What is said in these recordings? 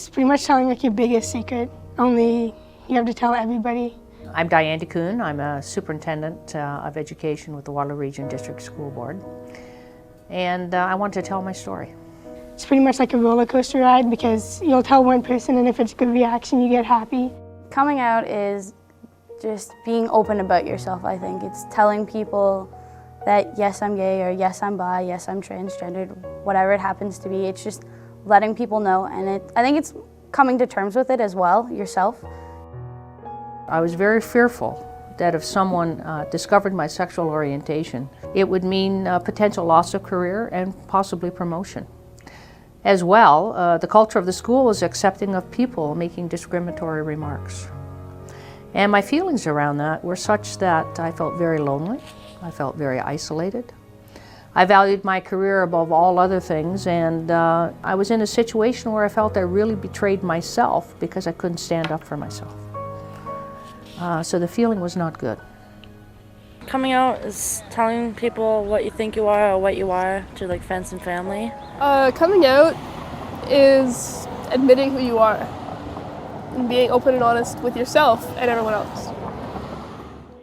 It's pretty much telling like your biggest secret, only you have to tell everybody. I'm Diane DeCoon. I'm a superintendent of education with the Waterloo Region District School Board. And I want to tell my story. It's pretty much like a roller coaster ride because you'll tell one person and if it's a good reaction, you get happy. Coming out is just being open about yourself, I think. It's telling people that yes, I'm gay, or yes, I'm bi, yes, I'm transgendered, whatever it happens to be. It's just letting people know, and I think it's coming to terms with it as well, yourself. I was very fearful that if someone discovered my sexual orientation, it would mean potential loss of career and possibly promotion. As well, the culture of the school was accepting of people making discriminatory remarks. And my feelings around that were such that I felt very lonely, I felt very isolated. I valued my career above all other things, and I was in a situation where I felt I really betrayed myself because I couldn't stand up for myself. So the feeling was not good. Coming out is telling people what you think you are or what you are to like friends and family. Coming out is admitting who you are and being open and honest with yourself and everyone else.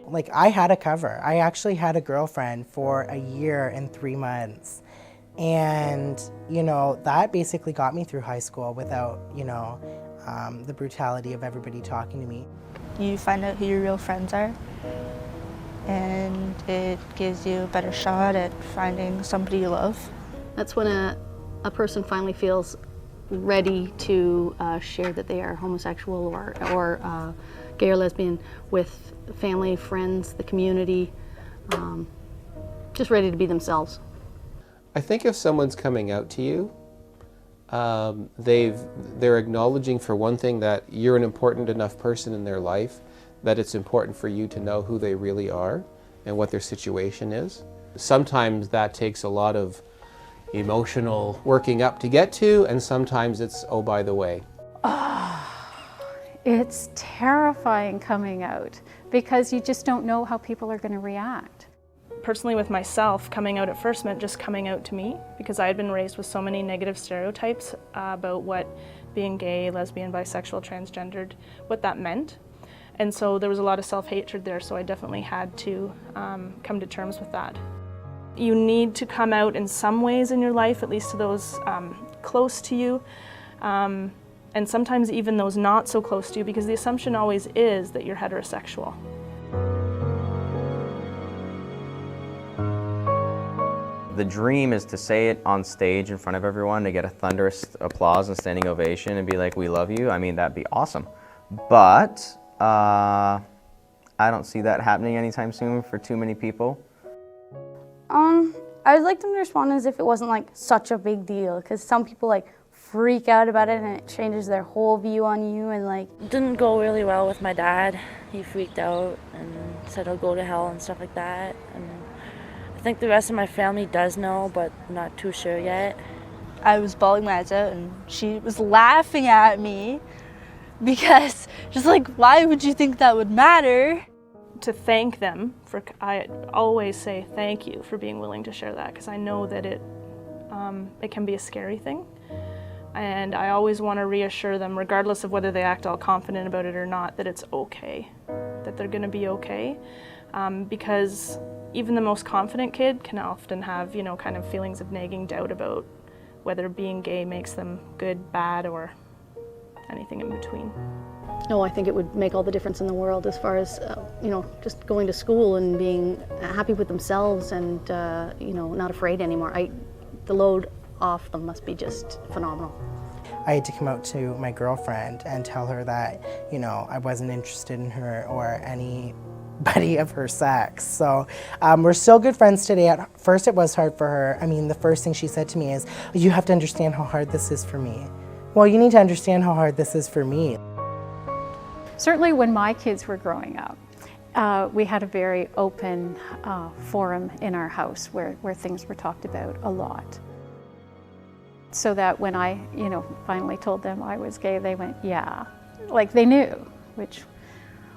Like, I had a cover. I actually had a girlfriend for a year and 3 months. And, you know, that basically got me through high school without, you know, the brutality of everybody talking to me. You find out who your real friends are, and it gives you a better shot at finding somebody you love. That's when a person finally feels ready to share that they are homosexual or gay or lesbian with family, friends, the community, just ready to be themselves. I think if someone's coming out to you, they're acknowledging, for one thing, that you're an important enough person in their life that it's important for you to know who they really are and what their situation is. Sometimes that takes a lot of emotional working up to get to, and sometimes it's, oh, by the way. It's terrifying coming out because you just don't know how people are going to react. Personally, with myself, coming out at first meant just coming out to me because I had been raised with so many negative stereotypes about what being gay, lesbian, bisexual, transgendered, what that meant. And so there was a lot of self-hatred there, so I definitely had to come to terms with that. You need to come out in some ways in your life, at least to those close to you, and sometimes even those not so close to you, because the assumption always is that you're heterosexual. The dream is to say it on stage in front of everyone, to get a thunderous applause and standing ovation and be like, we love you. I mean, that'd be awesome. But I don't see that happening anytime soon for too many people. I would like them to respond as if it wasn't like such a big deal, because some people like freak out about it and it changes their whole view on you, and like. It didn't go really well with my dad. He freaked out and said he'll go to hell and stuff like that. And I think the rest of my family does know, but not too sure yet. I was bawling my eyes out and she was laughing at me because just like, why would you think that would matter? To thank them for, I always say thank you for being willing to share that, because I know that it can be a scary thing. And I always want to reassure them, regardless of whether they act all confident about it or not, that it's okay, that they're going to be okay. Because even the most confident kid can often have, you know, kind of feelings of nagging doubt about whether being gay makes them good, bad, or anything in between. No, I think it would make all the difference in the world as far as, you know, just going to school and being happy with themselves and, you know, not afraid anymore. The load off them must be just phenomenal. I had to come out to my girlfriend and tell her that, you know, I wasn't interested in her or anybody of her sex. So we're still good friends today. At first it was hard for her. I mean, the first thing she said to me is, you have to understand how hard this is for me. Well, you need to understand how hard this is for me. Certainly when my kids were growing up, we had a very open forum in our house where things were talked about a lot. So that when I, you know, finally told them I was gay, they went, yeah, like they knew, which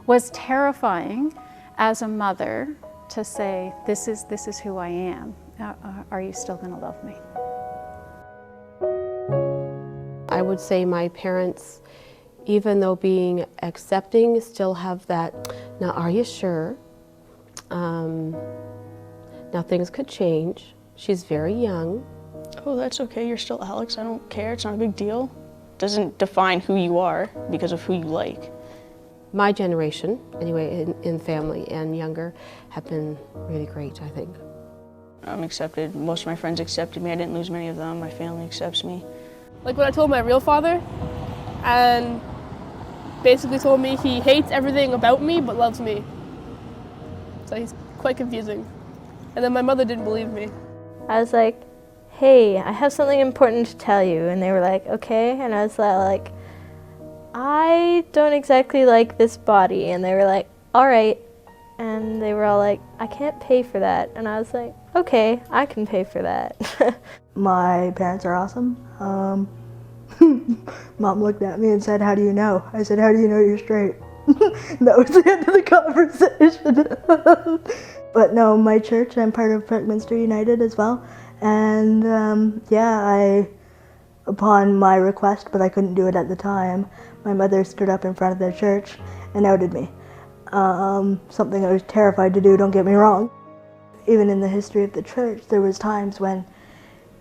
was terrifying as a mother to say, this is who I am. Are you still going to love me? I would say my parents, even though being accepting, still have that, now are you sure? Now things could change. She's very young. Oh, that's okay, you're still Alex, I don't care, it's not a big deal. Doesn't define who you are because of who you like. My generation, anyway, in family and younger, have been really great, I think. I'm accepted. Most of my friends accepted me. I didn't lose many of them. My family accepts me. Like when I told my real father, and basically told me he hates everything about me but loves me. So he's quite confusing. And then my mother didn't believe me. I was like, hey, I have something important to tell you. And they were like, okay. And I was like, I don't exactly like this body. And they were like, all right. And they were all like, I can't pay for that. And I was like, okay, I can pay for that. My parents are awesome. Mom looked at me and said, how do you know? I said, how do you know you're straight? That was the end of the conversation. But no, my church, I'm part of Parkminster United as well. And yeah, upon my request, but I couldn't do it at the time, my mother stood up in front of their church and outed me. Something I was terrified to do, don't get me wrong. Even in the history of the church, there was times when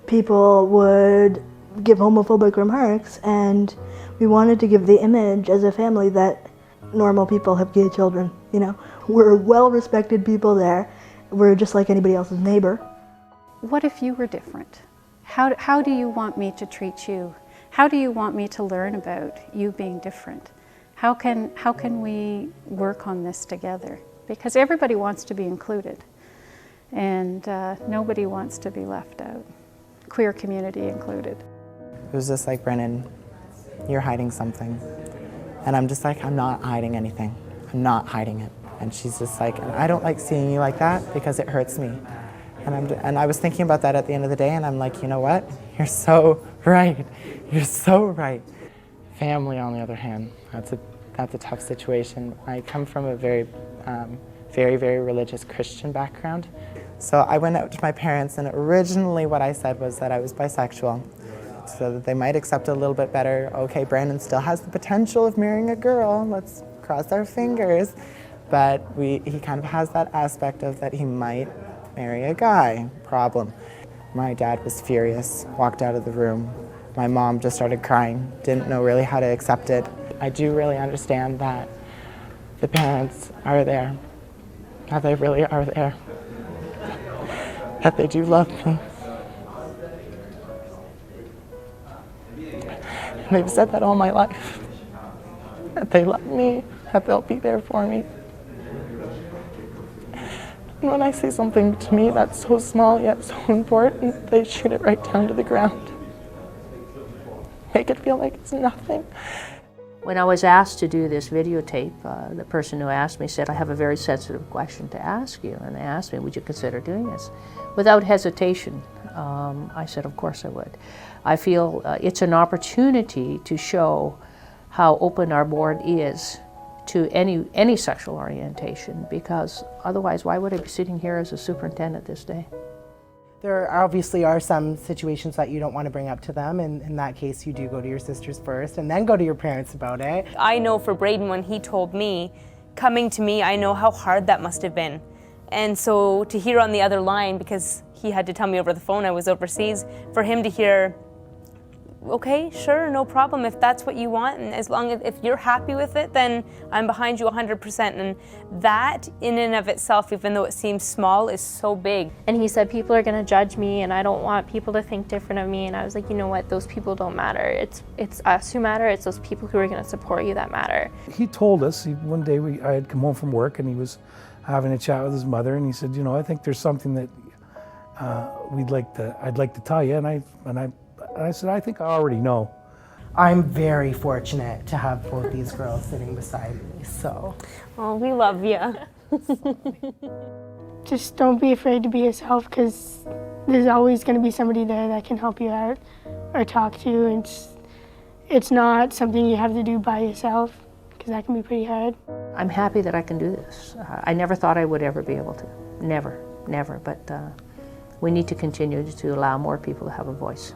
people would give homophobic remarks, and we wanted to give the image as a family that normal people have gay children, you know. We're well-respected people there. We're just like anybody else's neighbor. What if you were different? How do you want me to treat you? How do you want me to learn about you being different? How can we work on this together? Because everybody wants to be included, and nobody wants to be left out, queer community included. It was just like, Brennan, you're hiding something. And I'm just like, I'm not hiding anything. I'm not hiding it. And she's just like, I don't like seeing you like that because it hurts me. And I was thinking about that at the end of the day, and I'm like, you know what? You're so right. You're so right. Family, on the other hand, that's a tough situation. I come from a very, very religious Christian background. So I went out to my parents, and originally what I said was that I was bisexual, so that they might accept it a little bit better. Okay, Brandon still has the potential of marrying a girl, let's cross our fingers. But he kind of has that aspect of that he might marry a guy. Problem. My dad was furious, walked out of the room. My mom just started crying, didn't know really how to accept it. I do really understand that the parents are there, that they really are there, that they do love me. And they've said that all my life, that they love me, that they'll be there for me. And when I say something to me that's so small yet so important, they shoot it right down to the ground. Make it feel like it's nothing. When I was asked to do this videotape, the person who asked me said, I have a very sensitive question to ask you. And they asked me, would you consider doing this? Without hesitation, I said, of course I would. I feel it's an opportunity to show how open our board is to any sexual orientation, because otherwise why would I be sitting here as a superintendent this day? There obviously are some situations that you don't want to bring up to them, and in that case you do go to your sisters first and then go to your parents about it. I know for Braden, when he told me, coming to me, I know how hard that must have been. And so to hear on the other line, because he had to tell me over the phone, I was overseas, for him to hear, okay, sure, no problem, if that's what you want, and as long as if you're happy with it, then I'm behind you 100%. And that in and of itself, even though it seems small, is so big. And he said, people are gonna judge me and I don't want people to think different of me. And I was like, you know what, those people don't matter. It's us who matter, it's those people who are gonna support you that matter. He told us, one day I had come home from work and he was having a chat with his mother, and he said, you know, I think there's something that I'd like to tell you. And I said, I think I already know. I'm very fortunate to have both these girls sitting beside me, so. Oh, we love you. Just don't be afraid to be yourself, because there's always going to be somebody there that can help you out or talk to. And it's not something you have to do by yourself, because that can be pretty hard. I'm happy that I can do this. I never thought I would ever be able to. Never, but we need to continue to allow more people to have a voice.